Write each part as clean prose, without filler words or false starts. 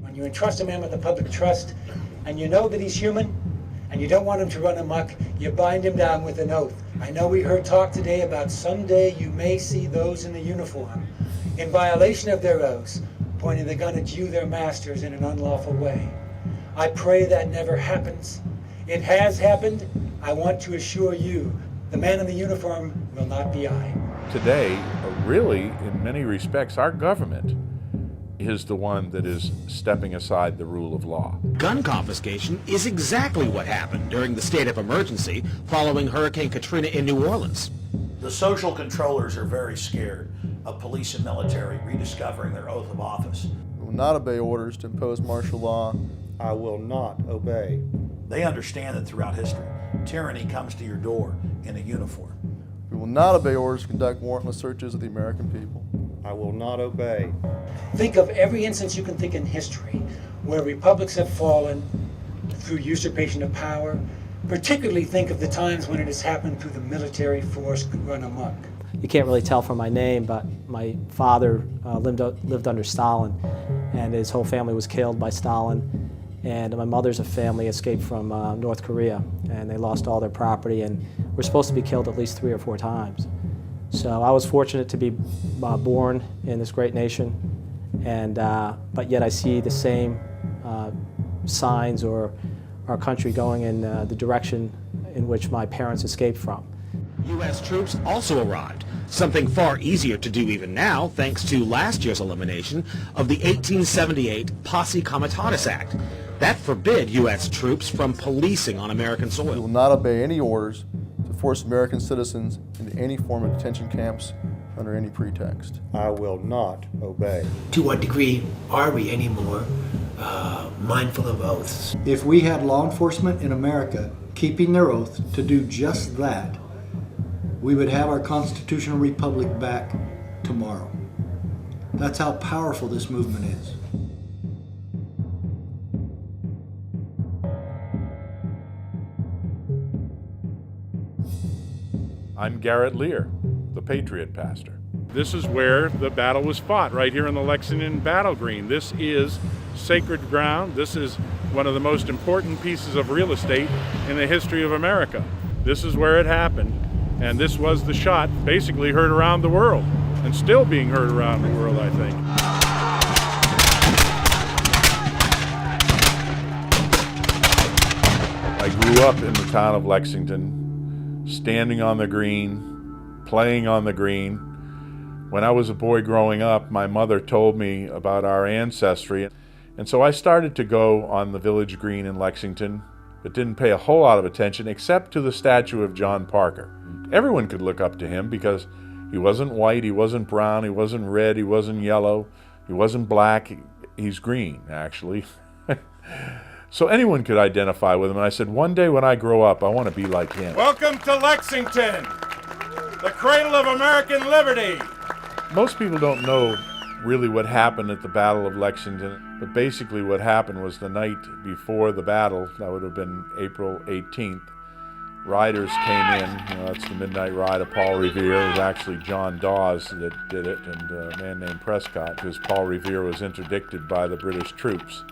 When you entrust a man with a public trust, and you know that he's human, and you don't want him to run amok, you bind him down with an oath. I know we heard talk today about someday you may see those in the uniform, in violation of their oaths, pointing the gun at you, their masters, in an unlawful way. I pray that never happens. It has happened. I want to assure you, the man in the uniform will not be I. Today, really, in many respects, our government is the one that is stepping aside the rule of law. Gun confiscation is exactly what happened during the state of emergency following Hurricane Katrina in New Orleans. The social controllers are very scared of police and military rediscovering their oath of office. I will not obey orders to impose martial law. I will not obey. They understand that throughout history, tyranny comes to your door in a uniform. We will not obey orders to conduct warrantless searches of the American people. I will not obey. Think of every instance you can think in history where republics have fallen through usurpation of power. Particularly think of the times when it has happened through the military force run amok. You can't really tell from my name, but my father lived under Stalin, and his whole family was killed by Stalin. And my mother's family escaped from North Korea, and they lost all their property and were supposed to be killed at least 3 or 4 times. So I was fortunate to be born in this great nation, and but yet I see the same signs or our country going in the direction in which my parents escaped from. U.S. troops also arrived, something far easier to do even now thanks to last year's elimination of the 1878 Posse Comitatus Act. That forbid U.S. troops from policing on American We soil. will not obey any orders to force American citizens into any form of detention camps under any pretext. I will not obey. To what degree are we anymore mindful of oaths? If we had law enforcement in America keeping their oath to do just that, we would have our constitutional republic back tomorrow. That's how powerful this movement is. I'm Garrett Lear, the Patriot Pastor. This is where the battle was fought, right here in the Lexington Battle Green. This is sacred ground. This is one of the most important pieces of real estate in the history of America. This is where it happened, and this was the shot basically heard around the world, and still being heard around the world, I think. I grew up in the town of Lexington, standing on the green, playing on the green. When I was a boy growing up, my mother told me about our ancestry, and so I started to go on the village green in Lexington, but didn't pay a whole lot of attention except to the statue of John Parker. Everyone could look up to him because he wasn't white, he wasn't brown, he wasn't red, he wasn't yellow, he wasn't black, he's green, actually. So anyone could identify with him, and I said, one day when I grow up, I want to be like him. Welcome to Lexington, the cradle of American liberty. Most people don't know really what happened at the Battle of Lexington, but basically what happened was the night before the battle, that would have been April 18th, riders came in, that's the midnight ride of Paul Revere. It was actually John Dawes that did it, and a man named Prescott, because Paul Revere was interdicted by the British troops.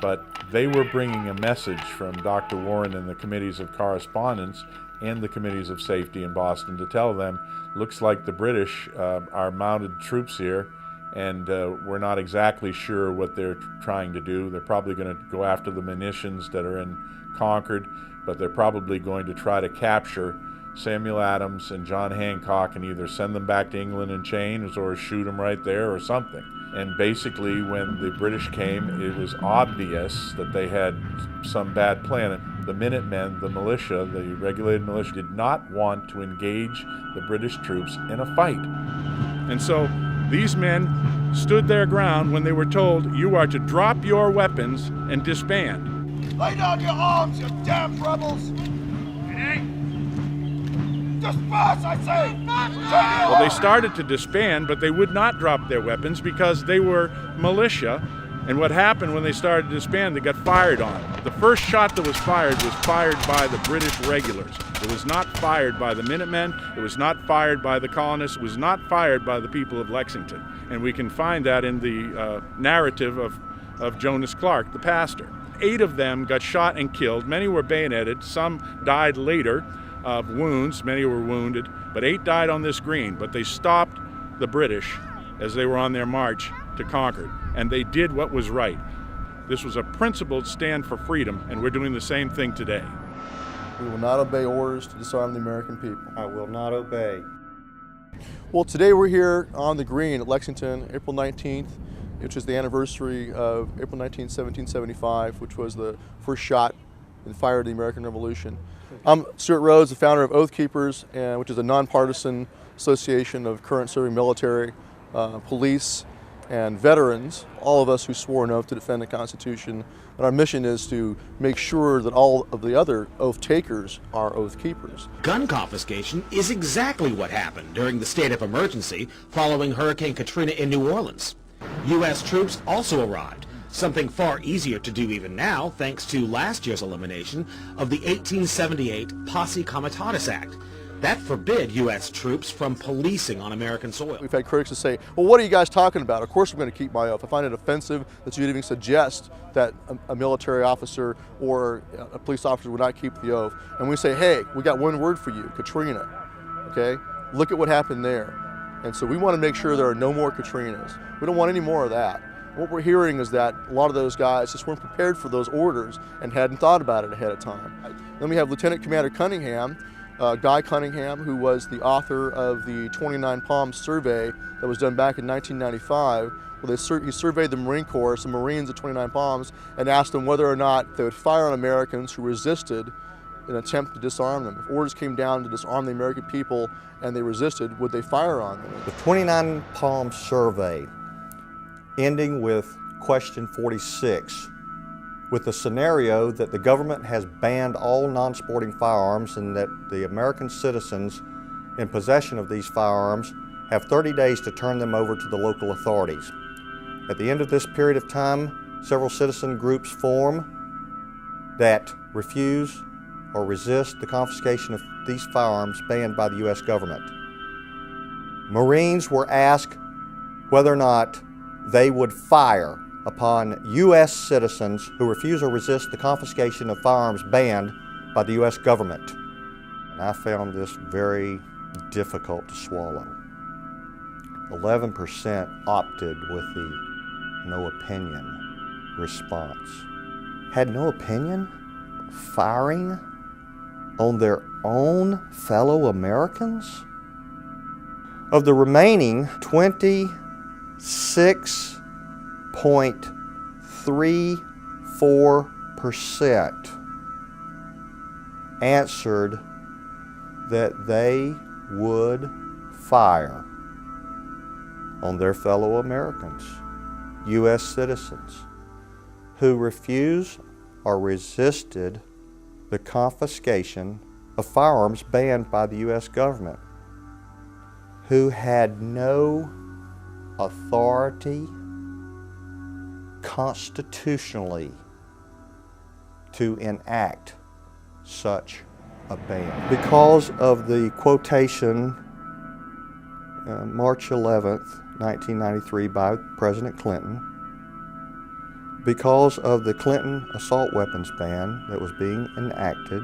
But they were bringing a message from Dr. Warren and the committees of correspondence and the committees of safety in Boston to tell them, looks like the British are mounted troops here, and we're not exactly sure what they're trying to do. They're probably going to go after the munitions that are in Concord, but they're probably going to try to capture Samuel Adams and John Hancock and either send them back to England in chains or shoot them right there or something. And basically, when the British came, it was obvious that they had some bad plan. The Minutemen, the militia, the regulated militia, did not want to engage the British troops in a fight. And so these men stood their ground when they were told, you are to drop your weapons and disband. Lay down your arms, you damn rebels! Disperse, I say! Well, they started to disband, but they would not drop their weapons because they were militia. And what happened when they started to disband, they got fired on. The first shot that was fired by the British regulars. It was not fired by the Minutemen. It was not fired by the colonists. It was not fired by the people of Lexington. And we can find that in the narrative of of Jonas Clark, the pastor. 8 of them got shot and killed. Many were bayoneted. Some died later of wounds. Many were wounded. But 8 died on this green. But they stopped the British as they were on their march to Concord. And they did what was right. This was a principled stand for freedom, and we're doing the same thing today. We will not obey orders to disarm the American people. I will not obey. Well, today we're here on the green at Lexington, April 19th, which is the anniversary of April 19, 1775, which was the first shot and fire of the American Revolution. I'm Stuart Rhodes, the founder of Oath Keepers, which is a nonpartisan association of current serving military, police, and veterans, all of us who swore an oath to defend the Constitution. And our mission is to make sure that all of the other oath takers are oath keepers. Gun confiscation is exactly what happened during the state of emergency following Hurricane Katrina in New Orleans. U.S. troops also arrived, something far easier to do even now thanks to last year's elimination of the 1878 Posse Comitatus Act. That forbid U.S. troops from policing on American soil. We've had critics that say, well, what are you guys talking about? Of course I'm going to keep my oath. I find it offensive that you'd even suggest that a military officer or a police officer would not keep the oath. And we say, hey, we got one word for you, Katrina, okay? Look at what happened there. And so we want to make sure there are no more Katrinas. We don't want any more of that. What we're hearing is that a lot of those guys just weren't prepared for those orders and hadn't thought about it ahead of time. Then we have Lieutenant Commander Cunningham, Guy Cunningham, who was the author of the 29 Palms survey that was done back in 1995. Well, he surveyed the Marine Corps, some Marines at 29 Palms, and asked them whether or not they would fire on Americans who resisted in an attempt to disarm them. If orders came down to disarm the American people and they resisted, would they fire on them? The 29 Palms survey, ending with question 46, with the scenario that the government has banned all non-sporting firearms and that the American citizens in possession of these firearms have 30 days to turn them over to the local authorities. At the end of this period of time, several citizen groups form that refuse or resist the confiscation of these firearms banned by the U.S. government. Marines were asked whether or not they would fire upon U.S. citizens who refuse or resist the confiscation of firearms banned by the U.S. government. And I found this very difficult to swallow. 11% opted with the no opinion response. Had no opinion? Firing on their own fellow Americans? Of the remaining 26.34% answered that they would fire on their fellow Americans, U.S. citizens, who refused or resisted the confiscation of firearms banned by the U.S. government, who had no authority constitutionally to enact such a ban. Because of the quotation March 11th, 1993 by President Clinton, because of the Clinton assault weapons ban that was being enacted,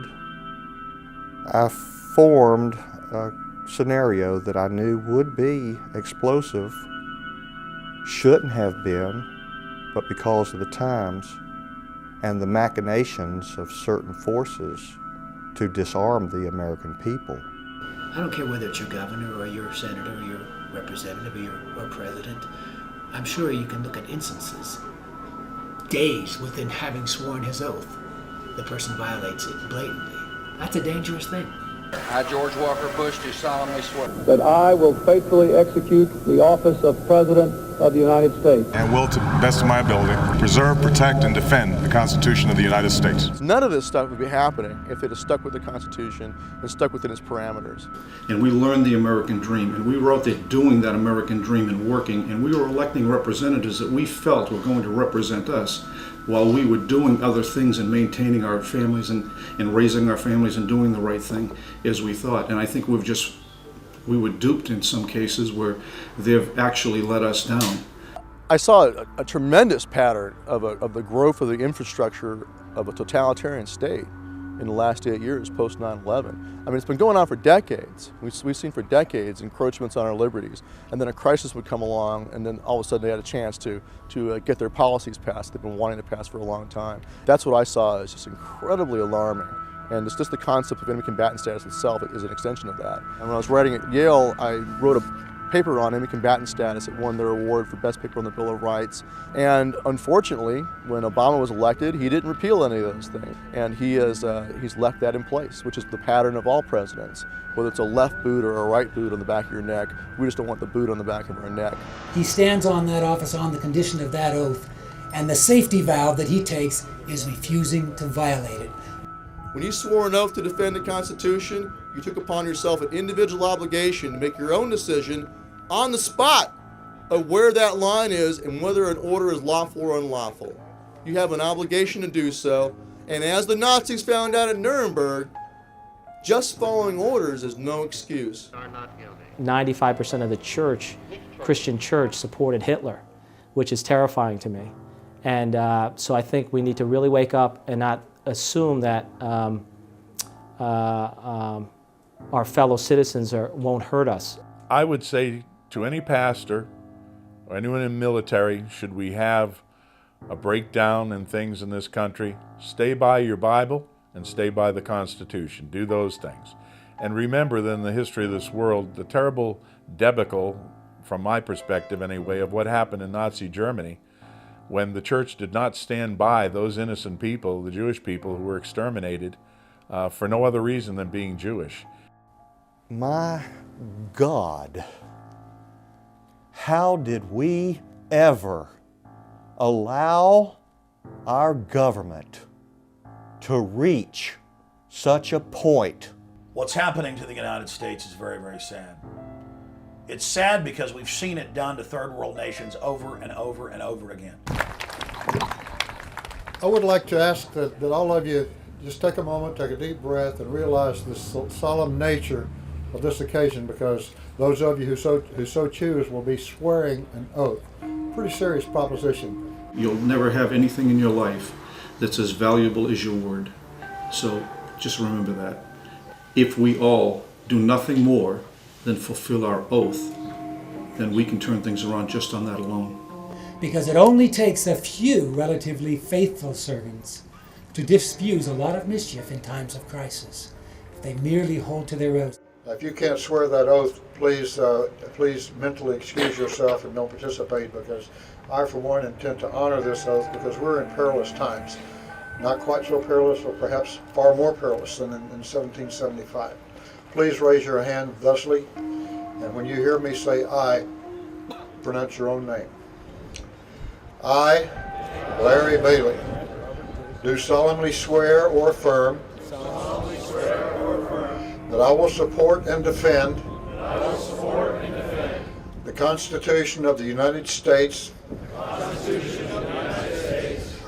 I formed a scenario that I knew would be explosive, shouldn't have been, but because of the times and the machinations of certain forces to disarm the American people. I don't care whether it's your governor or your senator or your representative or president. I'm sure you can look at instances, days within having sworn his oath, the person violates it blatantly. That's a dangerous thing. I, George Walker Bush, do solemnly swear that I will faithfully execute the office of President of the United States. And will, to the best of my ability, preserve, protect, and defend the Constitution of the United States. None of this stuff would be happening if it had stuck with the Constitution and stuck within its parameters. And we learned the American dream, and we were out there doing that American dream and working, and we were electing representatives that we felt were going to represent us while we were doing other things and maintaining our families and raising our families and doing the right thing as we thought. And I think we were duped in some cases where they've actually let us down. I saw a tremendous pattern of the growth of the infrastructure of a totalitarian state in the last 8 years post 9/11. I mean, it's been going on for decades. We've seen for decades encroachments on our liberties, and then a crisis would come along, and then all of a sudden they had a chance to get their policies passed they've been wanting to pass for a long time. That's what I saw as just incredibly alarming. And it's just the concept of enemy combatant status itself is an extension of that. And when I was writing at Yale, I wrote a paper on enemy combatant status. It won their award for best paper on the Bill of Rights. And unfortunately, when Obama was elected, he didn't repeal any of those things. And he's left that in place, which is the pattern of all presidents. Whether it's a left boot or a right boot on the back of your neck, we just don't want the boot on the back of our neck. He stands on that office on the condition of that oath, and the safety valve that he takes is refusing to violate it. When you swore an oath to defend the Constitution, you took upon yourself an individual obligation to make your own decision on the spot of where that line is and whether an order is lawful or unlawful. You have an obligation to do so, and as the Nazis found out at Nuremberg, just following orders is no excuse. 95% of the church, Christian church, supported Hitler, which is terrifying to me. And so I think we need to really wake up and not assume that our fellow citizens won't hurt us. I would say to any pastor or anyone in the military, should we have a breakdown in things in this country, stay by your Bible and stay by the Constitution. Do those things. And remember that in the history of this world, the terrible debacle, from my perspective anyway, of what happened in Nazi Germany, when the church did not stand by those innocent people, the Jewish people who were exterminated for no other reason than being Jewish. My God, how did we ever allow our government to reach such a point? What's happening to the United States is very, very sad. It's sad because we've seen it done to third world nations over and over and over again. I would like to ask that all of you just take a moment, take a deep breath, and realize the solemn nature of this occasion, because those of you who so choose will be swearing an oath. Pretty serious proposition. You'll never have anything in your life that's as valuable as your word. So just remember that. If we all do nothing more than fulfill our oath, then we can turn things around just on that alone. Because it only takes a few relatively faithful servants to diffuse a lot of mischief in times of crisis, if they merely hold to their oath. If you can't swear that oath, please mentally excuse yourself and don't participate, because I, for one, intend to honor this oath, because we're in perilous times. Not quite so perilous, or perhaps far more perilous than in 1775. Please raise your hand thusly, and when you hear me say "I," pronounce your own name. I, Larry Bailey, do solemnly swear or affirm that I will support and defend the Constitution of the United States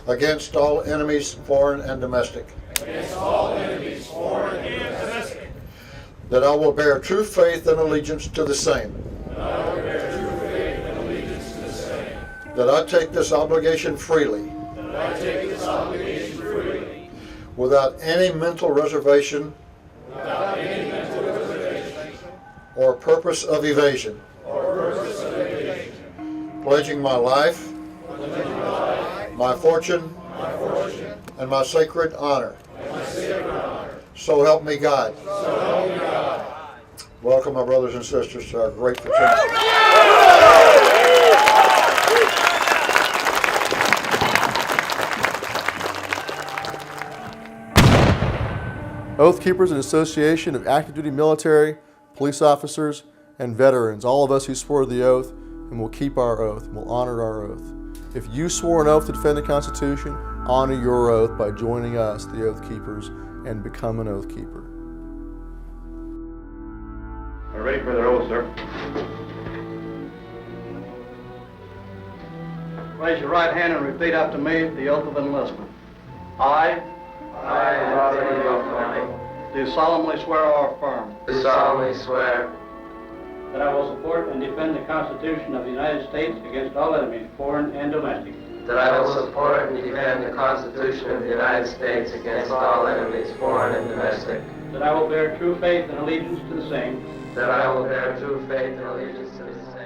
against all enemies, foreign and domestic. That I will bear true faith and allegiance to the same. That I take this obligation freely. Without any mental reservation or purpose of evasion. Pledging my life, my fortune, and my sacred honor. So help me God. Welcome, my brothers and sisters, to our great fraternity. Oath Keepers is an association of active duty military, police officers, and veterans, all of us who swore the oath, and will keep our oath, and will honor our oath. If you swore an oath to defend the Constitution, honor your oath by joining us, the Oath Keepers, and become an Oath Keeper. We're ready for their oath, sir. Raise your right hand and repeat after me the oath of enlistment. I, Do solemnly swear or affirm do solemnly swear that I will support and defend the Constitution of the United States against all enemies, foreign and domestic. That I will support and defend the Constitution of the United States against all enemies, foreign and domestic. That I will bear true faith and allegiance to the same. That I will bear true faith and allegiance to the same.